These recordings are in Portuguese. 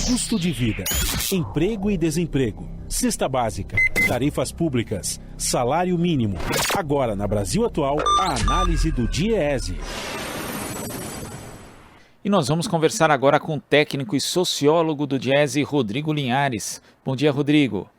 Custo de vida, emprego e desemprego, cesta básica, tarifas públicas, salário mínimo. Agora, na Brasil Atual, a análise do DIEESE. E nós vamos conversar agora com o técnico e sociólogo do DIEESE, Rodrigo Linhares. Bom dia, Rodrigo.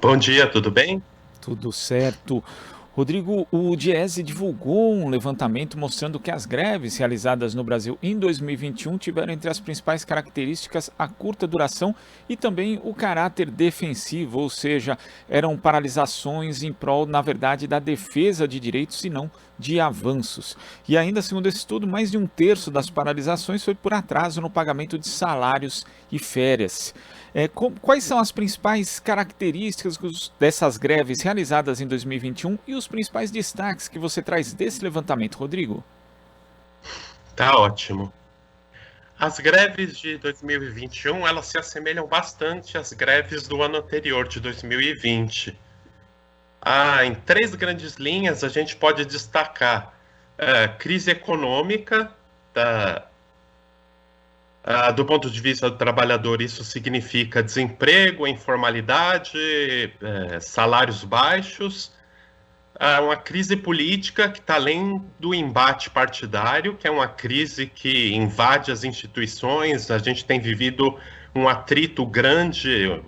Bom dia, tudo bem? Tudo certo. Rodrigo, o DIEESE divulgou um levantamento mostrando que as greves realizadas no Brasil em 2021 tiveram entre as principais características a curta duração e também o caráter defensivo, ou seja, eram paralisações em prol, na verdade, da defesa de direitos e não de avanços. E ainda, segundo esse estudo, mais de um terço das paralisações foi por atraso no pagamento de salários e férias. Quais são as principais características dessas greves realizadas em 2021 e os principais destaques que você traz desse levantamento, Rodrigo? Tá ótimo. As greves de 2021, elas se assemelham bastante às greves do ano anterior, de 2020. Em 3 grandes linhas, a gente pode destacar a crise econômica. Do ponto de vista do trabalhador, isso significa desemprego, informalidade, salários baixos. Uma crise política que está além do embate partidário, que é uma crise que invade as instituições. A gente tem vivido um atrito grande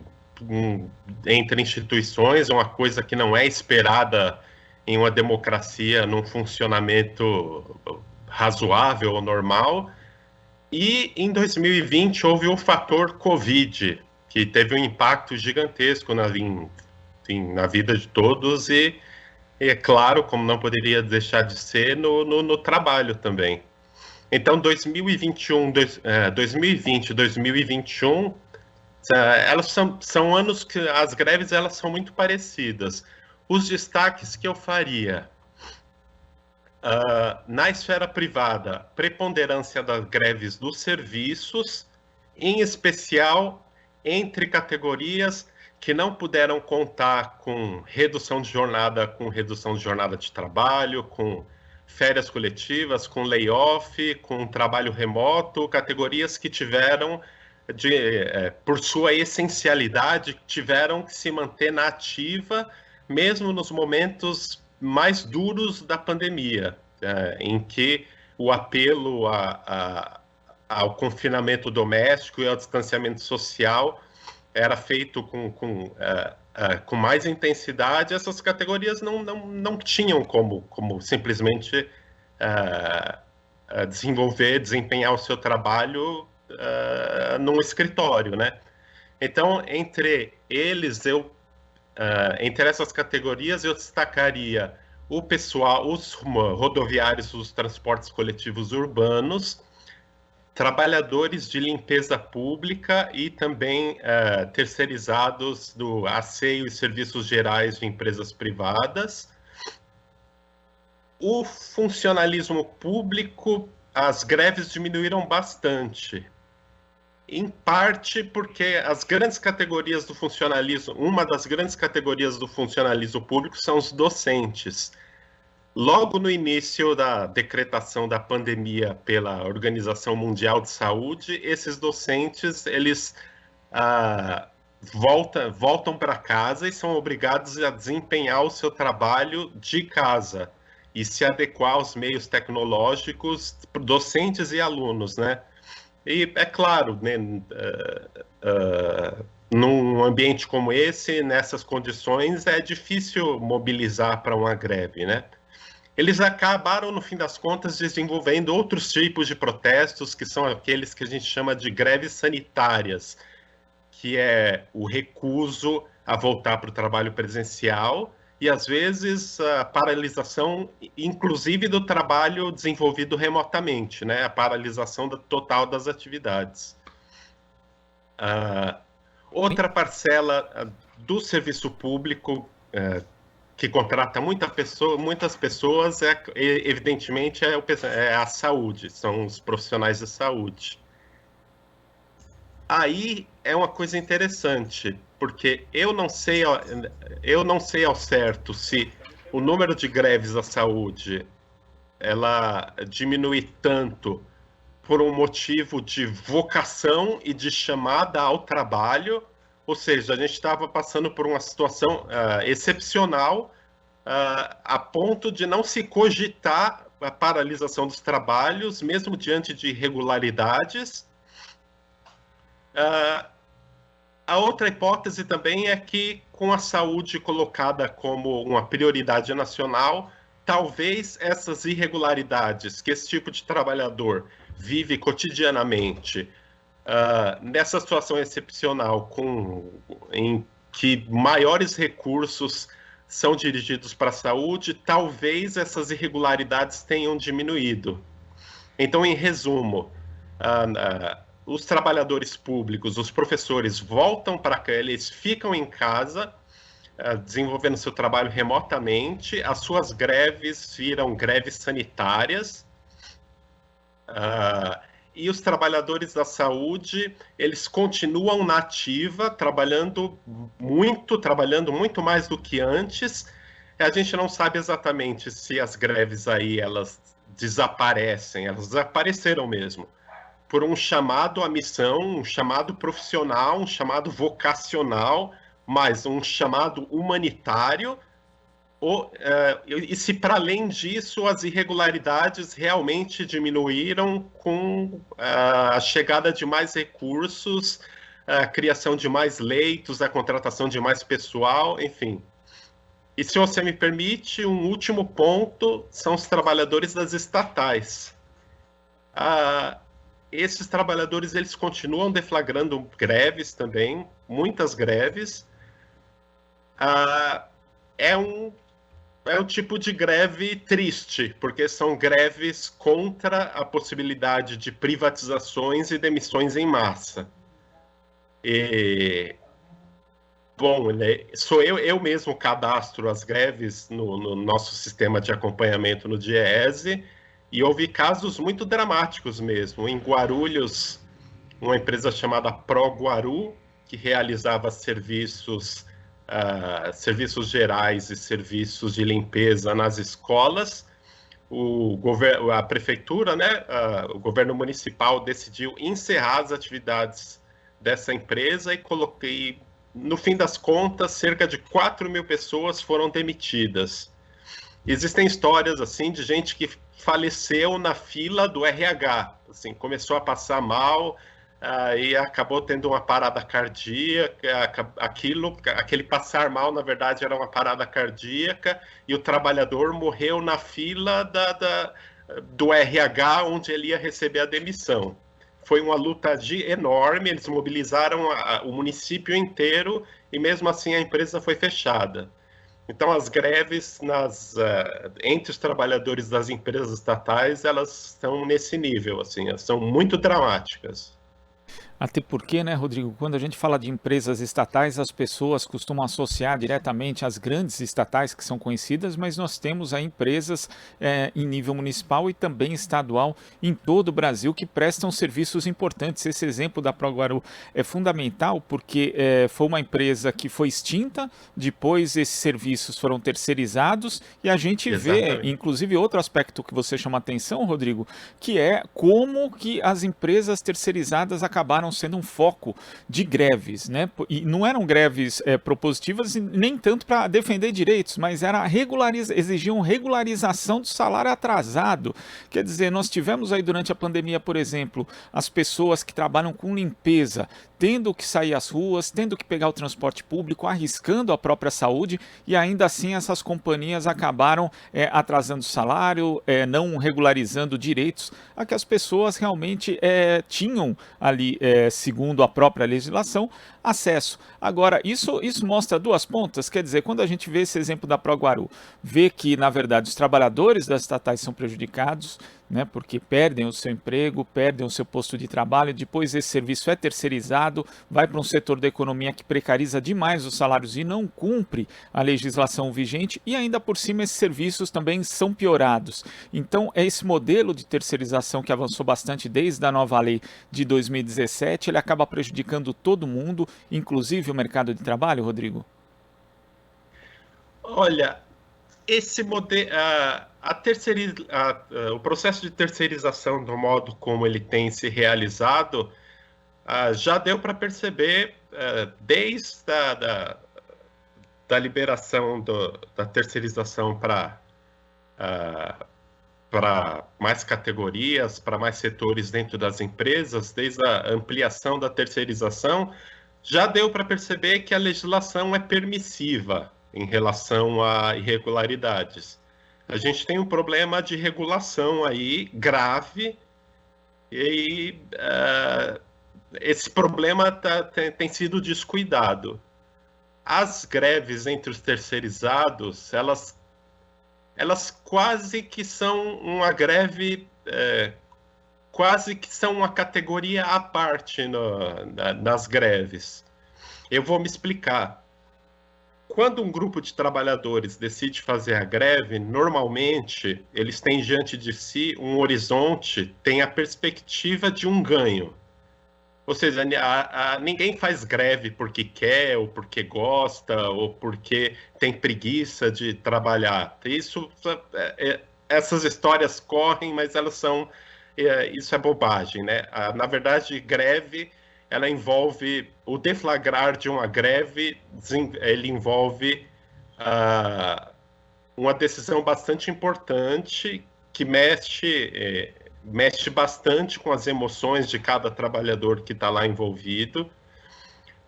entre instituições, uma coisa que não é esperada em uma democracia num funcionamento razoável ou normal. E em 2020 houve o fator Covid, que teve um impacto gigantesco na vida de todos e é claro, como não poderia deixar de ser, no trabalho também. Então, 2020 e 2021, elas são anos que as greves elas são muito parecidas. Os destaques que eu faria: na esfera privada, preponderância das greves dos serviços, em especial entre categorias que não puderam contar com redução de jornada de trabalho, com férias coletivas, com layoff, com trabalho remoto, categorias que tiveram, por sua essencialidade, tiveram que se manter na ativa, mesmo nos momentos mais duros da pandemia, em que o apelo ao confinamento doméstico e ao distanciamento social era feito com mais intensidade. Essas categorias não tinham como simplesmente desempenhar o seu trabalho num escritório, né? Então, entre essas categorias, eu destacaria o pessoal, os rodoviários, os transportes coletivos urbanos, trabalhadores de limpeza pública e também terceirizados do asseio e serviços gerais de empresas privadas. O funcionalismo público, as greves diminuíram bastante. Em parte porque as grandes categorias do funcionalismo, uma das grandes categorias do funcionalismo público são os docentes. Logo no início da decretação da pandemia pela Organização Mundial de Saúde, esses docentes, eles voltam para casa e são obrigados a desempenhar o seu trabalho de casa e se adequar aos meios tecnológicos, docentes e alunos, né? E é claro, né, num ambiente como esse, nessas condições, é difícil mobilizar para uma greve, né? Eles acabaram, no fim das contas, desenvolvendo outros tipos de protestos, que são aqueles que a gente chama de greves sanitárias, que é o recuso a voltar para o trabalho presencial e, às vezes, a paralisação, inclusive, do trabalho desenvolvido remotamente, né? A paralisação total das atividades. Outra parcela do serviço público que contrata muitas pessoas, evidentemente, é a saúde, são os profissionais de saúde. Aí é uma coisa interessante, porque eu não sei ao certo se o número de greves da saúde ela diminui tanto por um motivo de vocação e de chamada ao trabalho, ou seja, a gente estava passando por uma situação excepcional, a ponto de não se cogitar a paralisação dos trabalhos, mesmo diante de irregularidades. A outra hipótese também é que, com a saúde colocada como uma prioridade nacional, talvez essas irregularidades que esse tipo de trabalhador vive cotidianamente, nessa situação excepcional, em que maiores recursos são dirigidos para a saúde, talvez essas irregularidades tenham diminuído. Então, em resumo, os trabalhadores públicos, os professores voltam para cá, eles ficam em casa, desenvolvendo seu trabalho remotamente, as suas greves viram greves sanitárias, e os trabalhadores da saúde, eles continuam na ativa, trabalhando muito mais do que antes. A gente não sabe exatamente se as greves aí, elas desaparecem, elas desapareceram mesmo, por um chamado à missão, um chamado profissional, um chamado vocacional, mas um chamado humanitário, e se para além disso as irregularidades realmente diminuíram com a chegada de mais recursos, a criação de mais leitos, a contratação de mais pessoal, enfim. E se você me permite, um último ponto são os trabalhadores das estatais. Esses trabalhadores, eles continuam deflagrando greves também, muitas greves. É um tipo de greve triste, porque são greves contra a possibilidade de privatizações e demissões em massa. Bom, sou eu mesmo cadastro as greves no nosso sistema de acompanhamento no DIEESE, e houve casos muito dramáticos mesmo. Em Guarulhos, uma empresa chamada ProGuaru, que realizava serviços gerais e serviços de limpeza nas escolas, a prefeitura, né, o governo municipal decidiu encerrar as atividades dessa empresa e no fim das contas, cerca de 4.000 pessoas foram demitidas. Existem histórias assim de gente que faleceu na fila do RH, assim, começou a passar mal, e acabou tendo uma parada cardíaca. Aquele passar mal, na verdade, era uma parada cardíaca, e o trabalhador morreu na fila do RH, onde ele ia receber a demissão. Foi uma luta enorme, eles mobilizaram o município inteiro, e mesmo assim a empresa foi fechada. Então, as greves entre os trabalhadores das empresas estatais, elas estão nesse nível, assim, elas são muito dramáticas. Até porque, né, Rodrigo, quando a gente fala de empresas estatais, as pessoas costumam associar diretamente às grandes estatais que são conhecidas, mas nós temos aí empresas em nível municipal e também estadual em todo o Brasil que prestam serviços importantes. Esse exemplo da ProGuaru é fundamental porque foi uma empresa que foi extinta, depois esses serviços foram terceirizados e a gente Exatamente. Vê, inclusive, outro aspecto que você chama a atenção, Rodrigo, que é como que as empresas terceirizadas acabaram sendo um foco de greves, né? E não eram greves propositivas nem tanto para defender direitos, mas exigiam regularização do salário atrasado. Quer dizer, nós tivemos aí durante a pandemia, por exemplo, as pessoas que trabalham com limpeza, tendo que sair às ruas, tendo que pegar o transporte público, arriscando a própria saúde, e ainda assim essas companhias acabaram atrasando o salário, não regularizando direitos a que as pessoas realmente tinham ali, segundo a própria legislação, acesso. Agora, isso mostra duas pontas, quer dizer, quando a gente vê esse exemplo da ProGuaru, vê que, na verdade, os trabalhadores das estatais são prejudicados, né, porque perdem o seu emprego, perdem o seu posto de trabalho, depois esse serviço é terceirizado, vai para um setor da economia que precariza demais os salários e não cumpre a legislação vigente, e ainda por cima esses serviços também são piorados. Então, esse modelo de terceirização que avançou bastante desde a nova lei de 2017, ele acaba prejudicando todo mundo, inclusive o mercado de trabalho, Rodrigo? Olha, esse modelo, o processo de terceirização, do modo como ele tem se realizado, já deu para perceber, desde da liberação da terceirização para mais categorias, para mais setores dentro das empresas, desde a ampliação da terceirização, já deu para perceber que a legislação é permissiva em relação a irregularidades. A gente tem um problema de regulação aí grave, e esse problema tem sido descuidado. As greves entre os terceirizados, elas quase que são uma greve, quase que são uma categoria à parte nas greves. Eu vou me explicar. Quando um grupo de trabalhadores decide fazer a greve, normalmente eles têm diante de si um horizonte, tem a perspectiva de um ganho. Ou seja, ninguém faz greve porque quer, ou porque gosta, ou porque tem preguiça de trabalhar. Essas histórias correm, mas elas são... isso é bobagem, né? Na verdade, greve, ela envolve... O deflagrar de uma greve, ele envolve uma decisão bastante importante que mexe bastante com as emoções de cada trabalhador que está lá envolvido.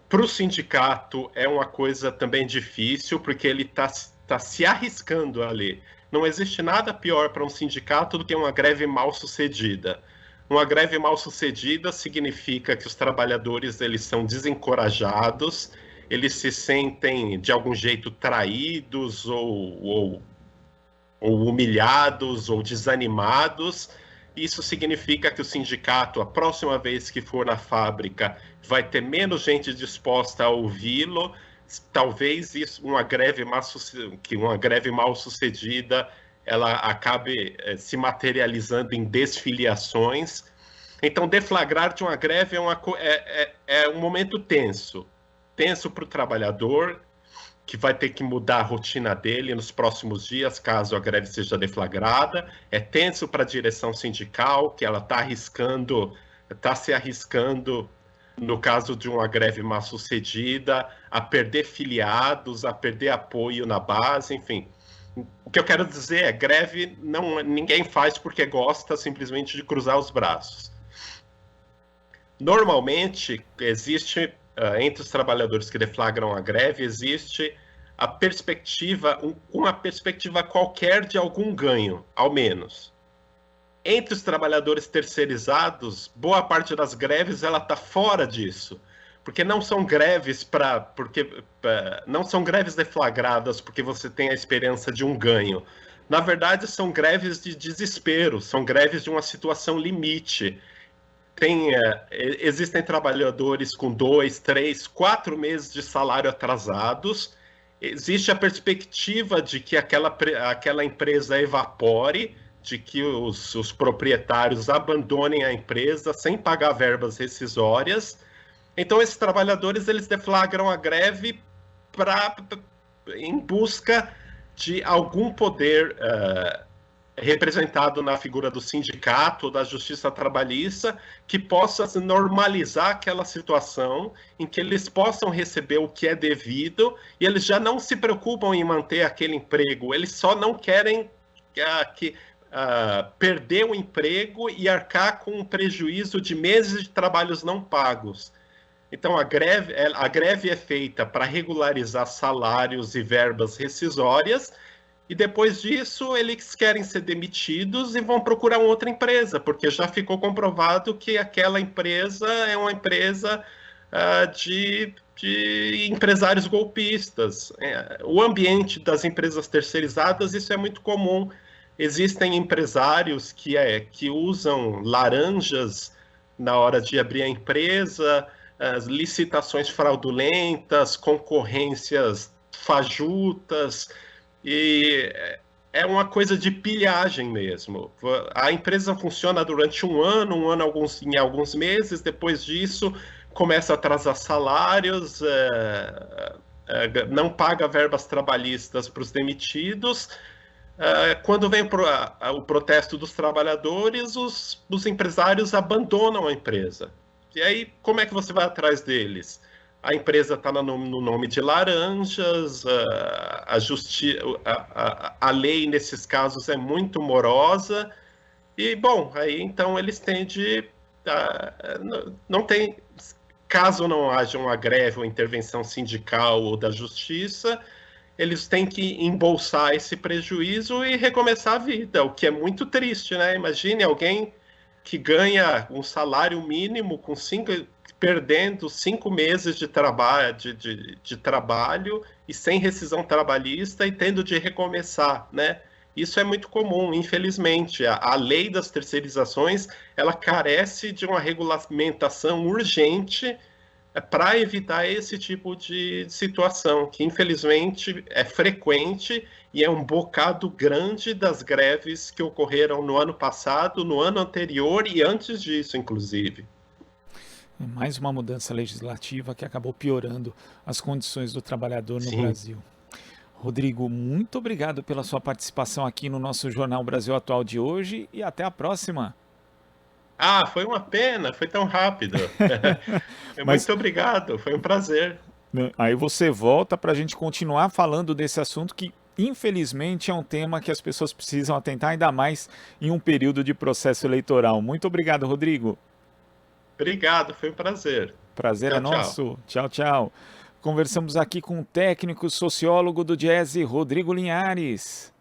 Para o sindicato é uma coisa também difícil, porque ele está se arriscando ali. Não existe nada pior para um sindicato do que uma greve mal sucedida. Uma greve mal sucedida significa que os trabalhadores eles são desencorajados, eles se sentem de algum jeito traídos ou humilhados ou desanimados. Isso significa que o sindicato, a próxima vez que for na fábrica, vai ter menos gente disposta a ouvi-lo. Talvez uma greve mal sucedida ela acabe se materializando em desfiliações. Então, deflagrar de uma greve é um momento tenso. Tenso para o trabalhador, que vai ter que mudar a rotina dele nos próximos dias, caso a greve seja deflagrada. É tenso para a direção sindical, que ela está se arriscando, no caso de uma greve mal sucedida, a perder filiados, a perder apoio na base, enfim. O que eu quero dizer é, greve ninguém faz porque gosta simplesmente de cruzar os braços. Normalmente, existe... entre os trabalhadores que deflagram a greve, existe uma perspectiva qualquer de algum ganho, ao menos. Entre os trabalhadores terceirizados, boa parte das greves ela está fora disso, porque não são greves não são greves deflagradas porque você tem a esperança de um ganho. Na verdade, são greves de desespero, são greves de uma situação limite. Existem trabalhadores com 2, 3, 4 meses de salário atrasados. Existe a perspectiva de que aquela empresa evapore, de que os proprietários abandonem a empresa sem pagar verbas rescisórias. Então, esses trabalhadores eles deflagram a greve em busca de algum poder representado na figura do sindicato, da justiça trabalhista, que possa normalizar aquela situação em que eles possam receber o que é devido, e eles já não se preocupam em manter aquele emprego, eles só não querem perder o emprego e arcar com um prejuízo de meses de trabalhos não pagos. Então, a greve é feita para regularizar salários e verbas rescisórias, e depois disso eles querem ser demitidos e vão procurar outra empresa, porque já ficou comprovado que aquela empresa é uma empresa de empresários golpistas. O ambiente das empresas terceirizadas, isso é muito comum. Existem empresários que usam laranjas na hora de abrir a empresa, licitações fraudulentas, concorrências fajutas, e é uma coisa de pilhagem mesmo. A empresa funciona durante um ano em alguns meses, depois disso começa a atrasar salários, não paga verbas trabalhistas para os demitidos, quando vem o protesto dos trabalhadores, os empresários abandonam a empresa. E aí, como é que você vai atrás deles? A empresa está no nome de laranjas, a lei, nesses casos, é muito morosa, e, bom, aí então eles têm de... não tem... Caso não haja uma greve ou intervenção sindical ou da justiça, eles têm que embolsar esse prejuízo e recomeçar a vida, o que é muito triste, né? Imagine alguém que ganha um salário mínimo perdendo 5 meses de trabalho e sem rescisão trabalhista e tendo de recomeçar, né? Isso é muito comum, infelizmente. A lei das terceirizações, ela carece de uma regulamentação urgente para evitar esse tipo de situação, que infelizmente é frequente e é um bocado grande das greves que ocorreram no ano passado, no ano anterior e antes disso, inclusive. Mais uma mudança legislativa que acabou piorando as condições do trabalhador no Brasil. Rodrigo, muito obrigado pela sua participação aqui no nosso Jornal Brasil Atual de hoje e até a próxima. Foi uma pena, foi tão rápido. Muito obrigado, foi um prazer. Aí você volta para a gente continuar falando desse assunto que, infelizmente, é um tema que as pessoas precisam atentar ainda mais em um período de processo eleitoral. Muito obrigado, Rodrigo. Obrigado, foi um prazer. Prazer é nosso. Tchau, tchau. Conversamos aqui com o técnico sociólogo do Diese, Rodrigo Linhares.